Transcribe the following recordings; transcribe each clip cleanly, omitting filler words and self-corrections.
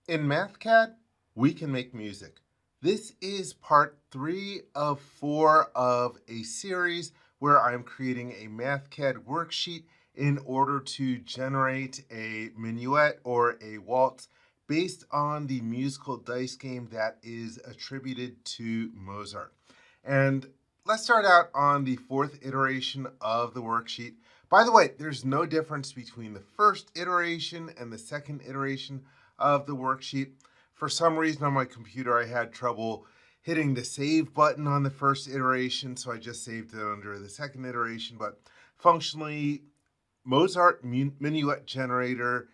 In Mathcad, we can make music. This is part 3 of 4 of a series where I'm creating a Mathcad worksheet in order to generate a minuet or a waltz based on the musical dice game that is attributed to Mozart. And let's start out on the 4th iteration of the worksheet. By the way, there's no difference between the first iteration and the second iteration of the worksheet. For some reason on my computer, I had trouble hitting the save button on the first iteration, so I just saved it under the second iteration. But functionally, Mozart Minuet Generator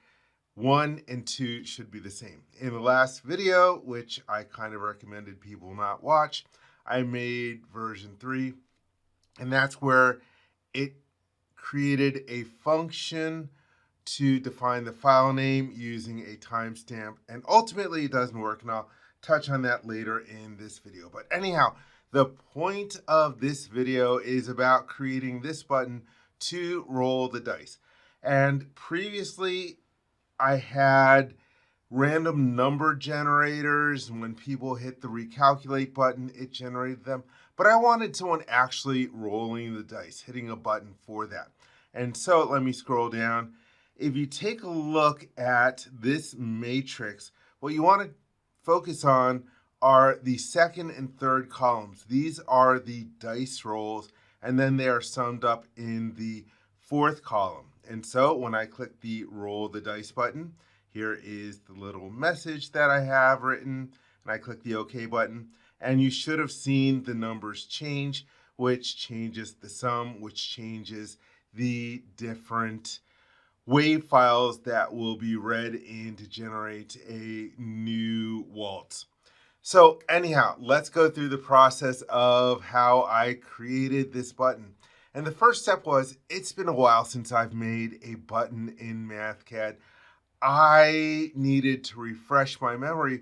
1 and 2 should be the same. In the last video, which I kind of recommended people not watch, I made version 3, and that's where it created a function to define the file name using a timestamp, and ultimately it doesn't work, and I'll touch on that later in this video. But anyhow, the point of this video is about creating this button to roll the dice. And previously I had random number generators, and when people hit the recalculate button, it generated them. But I wanted someone actually rolling the dice, hitting a button for that. And so let me scroll down. If you take a look at this matrix, what you want to focus on are the second and third columns. These are the dice rolls, and then they are summed up in the fourth column. And so when I click the roll the dice button, here is the little message that I have written, and I click the OK button, and you should have seen the numbers change, which changes the sum, which changes the different wave files that will be read in to generate a new waltz. So anyhow, let's go through the process of how I created this button. And the first step was, it's been a while since I've made a button in Mathcad. I needed to refresh my memory.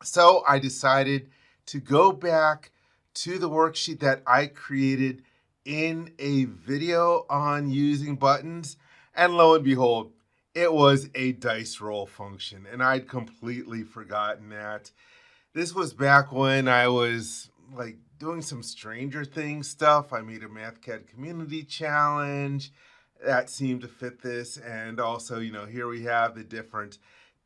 So I decided to go back to the worksheet that I created in a video on using buttons. And lo and behold, it was a dice roll function. And I'd completely forgotten that. This was back when I was like doing some Stranger Things stuff. I made a Mathcad community challenge that seemed to fit this. And also, here we have the different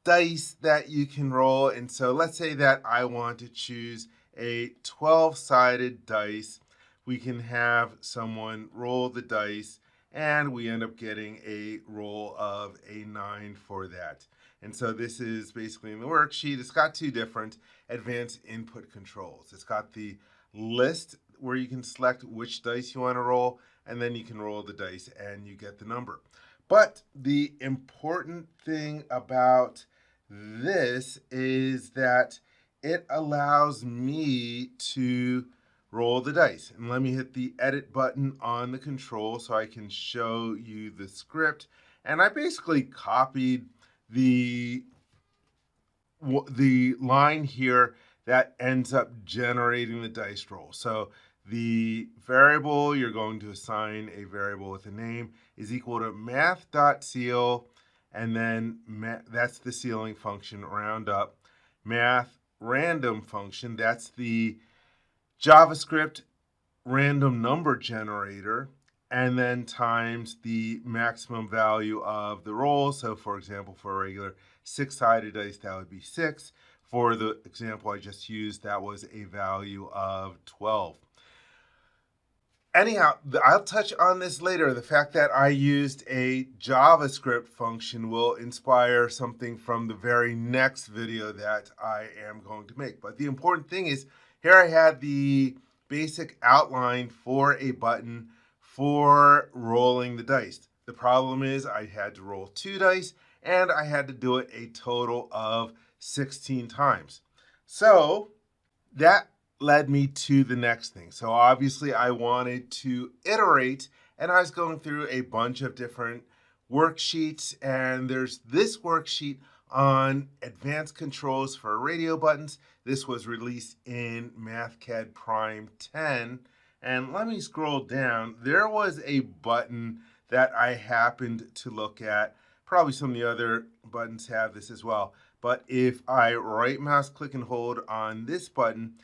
dice that you can roll. And so let's say that I want to choose a 12-sided dice. We can have someone roll the dice, and we end up getting a roll of a 9 for that. And so this is basically in the worksheet. It's got two different advanced input controls. It's got the list where you can select which dice you want to roll, and then you can roll the dice and you get the number. But the important thing about this is that it allows me to roll the dice. And let me hit the edit button on the control so I can show you the script. And I basically copied the line here that ends up generating the dice roll. So the variable you're going to assign a variable with a name is equal to math.ceil, and then that's the ceiling function, round up. Math random function, that's the JavaScript random number generator, and then times the maximum value of the roll. So for example, for a regular 6-sided dice, that would be 6. For the example I just used, that was a value of 12. Anyhow, I'll touch on this later. The fact that I used a JavaScript function will inspire something from the very next video that I am going to make. But the important thing is, here I had the basic outline for a button for rolling the dice. The problem is I had to roll 2 dice, and I had to do it a total of 16 times. So that led me to the next thing. So obviously I wanted to iterate, and I was going through a bunch of different worksheets, and there's this worksheet on advanced controls for radio buttons. This was released in Mathcad Prime 10. And let me scroll down. There was a button that I happened to look at Probably some of the other buttons have this as well. But if I right mouse click and hold on this button,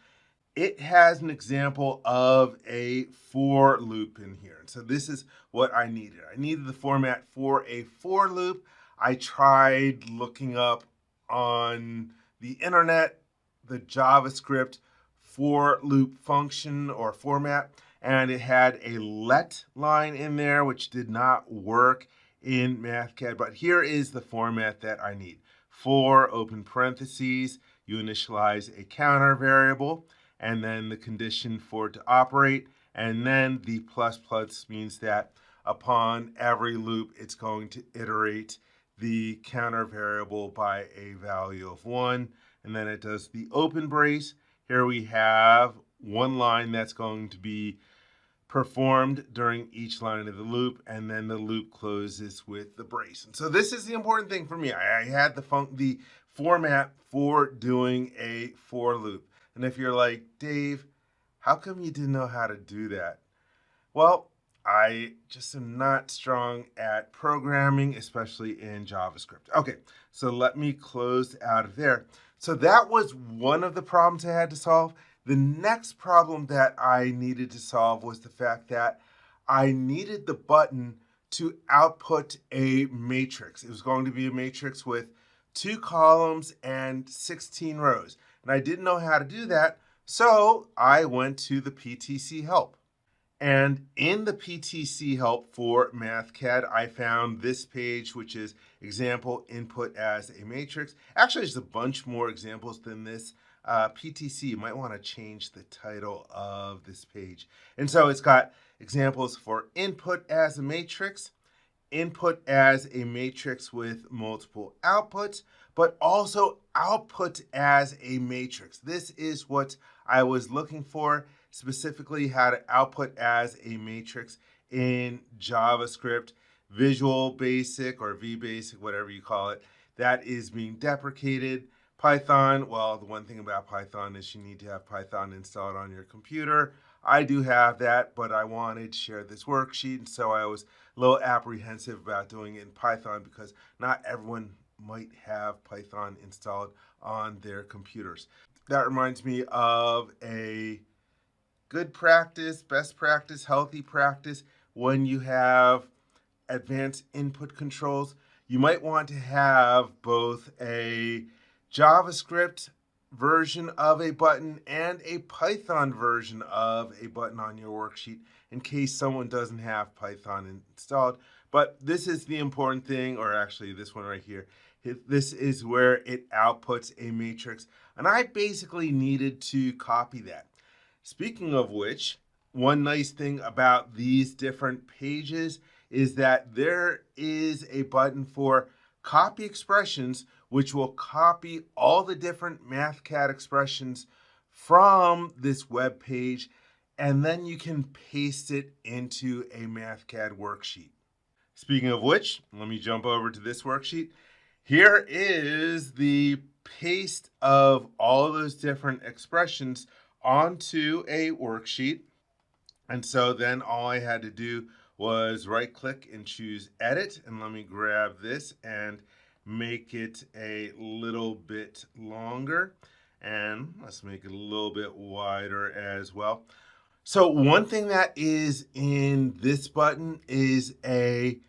it has an example of a for loop in here. And so this is what I needed. I needed the format for a for loop. I tried looking up on the internet the JavaScript for loop function or format, and it had a let line in there, which did not work in Mathcad. But here is the format that I need. For open parentheses, you initialize a counter variable, and then the condition for it to operate, and then the plus plus means that upon every loop, it's going to iterate the counter variable by a value of 1, and then it does the open brace. Here we have one line that's going to be performed during each line of the loop, and then the loop closes with the brace. And so this is the important thing for me. I had the format for doing a for loop. And if you're like, Dave, how come you didn't know how to do that? Well, I just am not strong at programming, especially in JavaScript. Okay, so let me close out of there. So that was one of the problems I had to solve. The next problem that I needed to solve was the fact that I needed the button to output a matrix. It was going to be a matrix with 2 columns and 16 rows. And I didn't know how to do that, so I went to the PTC help. And in the PTC help for Mathcad, I found this page, which is example input as a matrix. Actually, there's a bunch more examples than this. PTC, you might want to change the title of this page. And so it's got examples for input as a matrix, input as a matrix with multiple outputs, but also output as a matrix. This is what I was looking for, specifically how to output as a matrix in JavaScript. Visual Basic or VBasic, whatever you call it, that is being deprecated. Python, well, the one thing about Python is you need to have Python installed on your computer. I do have that, but I wanted to share this worksheet, and so I was a little apprehensive about doing it in Python because not everyone might have Python installed on their computers. That reminds me of a good practice, best practice, healthy practice. When you have advanced input controls, you might want to have both a JavaScript version of a button and a Python version of a button on your worksheet in case someone doesn't have Python installed. But this is the important thing, or actually this one right here. This is where it outputs a matrix, and I basically needed to copy that. Speaking of which, one nice thing about these different pages is that there is a button for copy expressions, which will copy all the different Mathcad expressions from this web page, and then you can paste it into a Mathcad worksheet. Speaking of which, let me jump over to this worksheet. Here is the paste of all those different expressions onto a worksheet. And so then all I had to do was right click and choose edit, and let me grab this and make it a little bit longer, and let's make it a little bit wider as well. So one thing that is in this button is a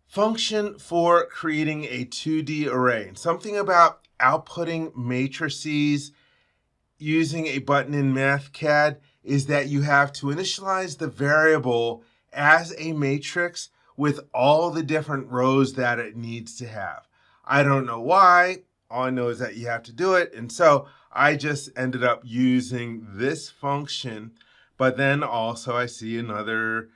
function for creating a 2D array. And something about outputting matrices using a button in Mathcad is that you have to initialize the variable as a matrix with all the different rows that it needs to have. I don't know why. All I know is that you have to do it. And so I just ended up using this function. But then also I see another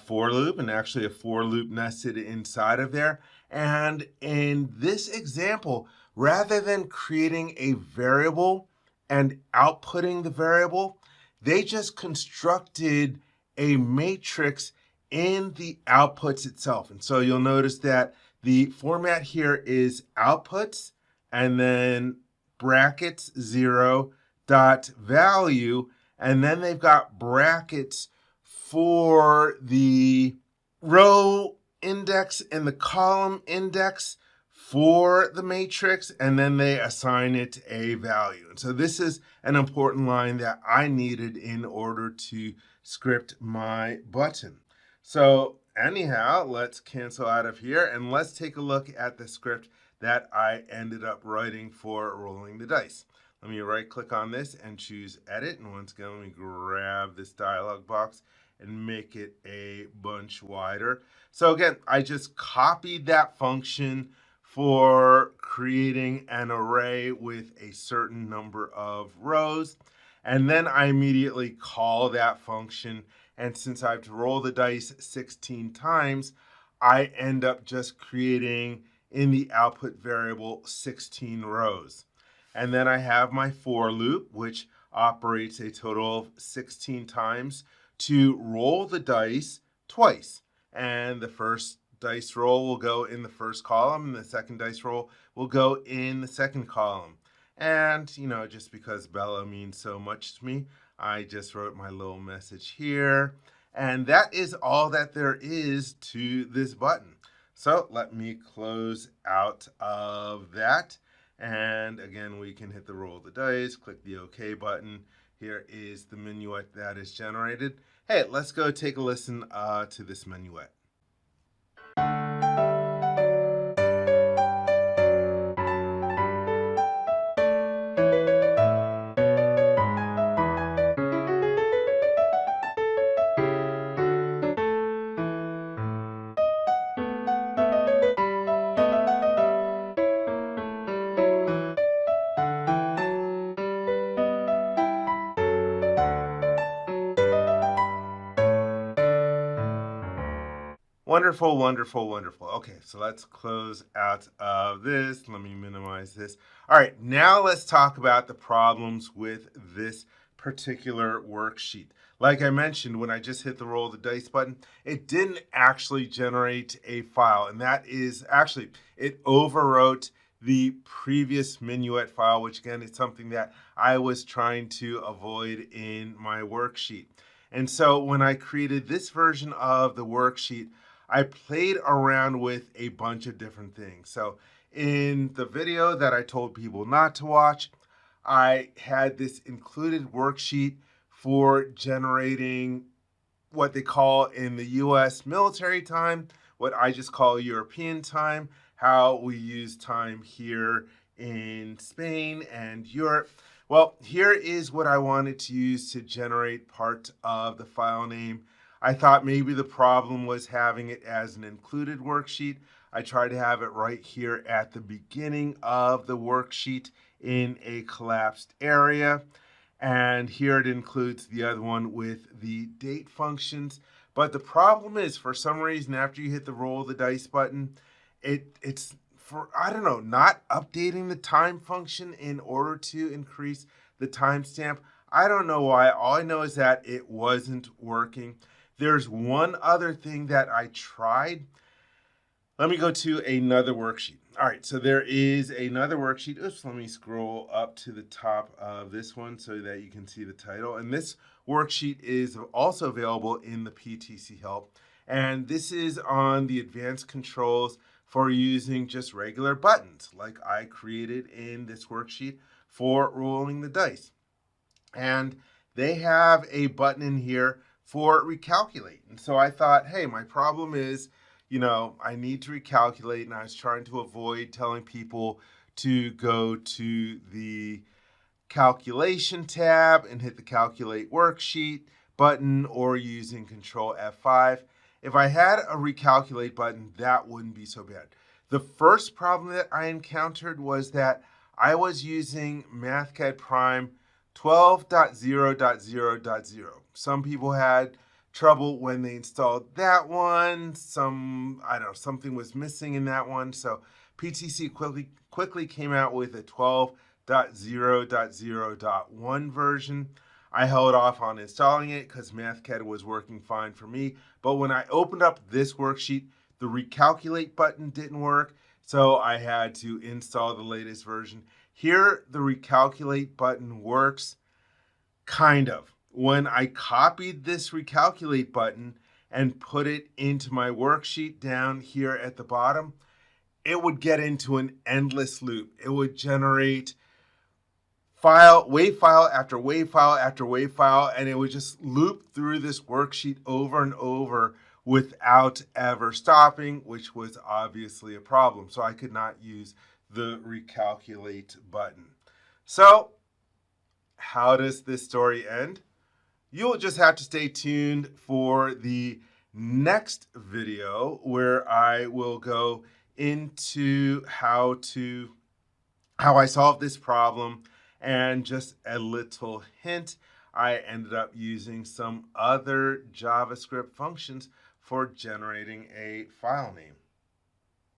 for loop, and actually a for loop nested inside of there. And in this example, rather than creating a variable and outputting the variable, they just constructed a matrix in the outputs itself. And so you'll notice that the format here is outputs and then brackets 0 dot value, and then they've got brackets for the row index and the column index for the matrix, and then they assign it a value. And so this is an important line that I needed in order to script my button. So anyhow, let's cancel out of here and let's take a look at the script that I ended up writing for rolling the dice. Let me right click on this and choose edit. And once again, let me grab this dialog box and make it a bunch wider. So again, I just copied that function for creating an array with a certain number of rows. And then I immediately call that function. And since I have to roll the dice 16 times, I end up just creating in the output variable 16 rows. And then I have my for loop, which operates a total of 16 times to roll the dice twice. And the first dice roll will go in the first column, and the second dice roll will go in the second column. And, just because Bella means so much to me, I just wrote my little message here. And that is all that there is to this button. So let me close out of that. And again, we can hit the roll the dice, click the OK button. Here is the minuet that is generated. Hey, let's go take a listen to this minuet. Wonderful, wonderful, wonderful. Okay, so let's close out of this. Let me minimize this. All right, now let's talk about the problems with this particular worksheet. Like I mentioned, when I just hit the roll the dice button, it didn't actually generate a file. And that is actually, it overwrote the previous minuet file, which again is something that I was trying to avoid in my worksheet. And so when I created this version of the worksheet, I played around with a bunch of different things. So in the video that I told people not to watch, I had this included worksheet for generating what they call in the US military time, what I just call European time, how we use time here in Spain and Europe. Well, here is what I wanted to use to generate part of the file name. I thought maybe the problem was having it as an included worksheet. I tried to have it right here at the beginning of the worksheet in a collapsed area. And here it includes the other one with the date functions. But the problem is, for some reason, after you hit the roll the dice button, it's for, I don't know, not updating the time function in order to increase the timestamp. I don't know why. All I know is that it wasn't working. There's one other thing that I tried. Let me go to another worksheet. All right, so there is another worksheet. Oops, let me scroll up to the top of this one so that you can see the title. And this worksheet is also available in the PTC help. And this is on the advanced controls for using just regular buttons like I created in this worksheet for rolling the dice. And they have a button in here for recalculate. And so I thought, hey, my problem is, I need to recalculate, and I was trying to avoid telling people to go to the calculation tab and hit the calculate worksheet button or using Control F5. If I had a recalculate button, that wouldn't be so bad. The first problem that I encountered was that I was using Mathcad Prime 12.0.0.0. Some people had trouble when they installed that one. Something was missing in that one. So PTC quickly came out with a 12.0.0.1 version. I held off on installing it because Mathcad was working fine for me. But when I opened up this worksheet, the recalculate button didn't work. So I had to install the latest version. Here, the recalculate button works, kind of. When I copied this recalculate button and put it into my worksheet down here at the bottom, it would get into an endless loop. It would generate wave file after wave file after wave file, and it would just loop through this worksheet over and over without ever stopping, which was obviously a problem. So I could not use the recalculate button. So how does this story end? You'll just have to stay tuned for the next video where I will go into how I solved this problem. And just a little hint, I ended up using some other JavaScript functions for generating a file name.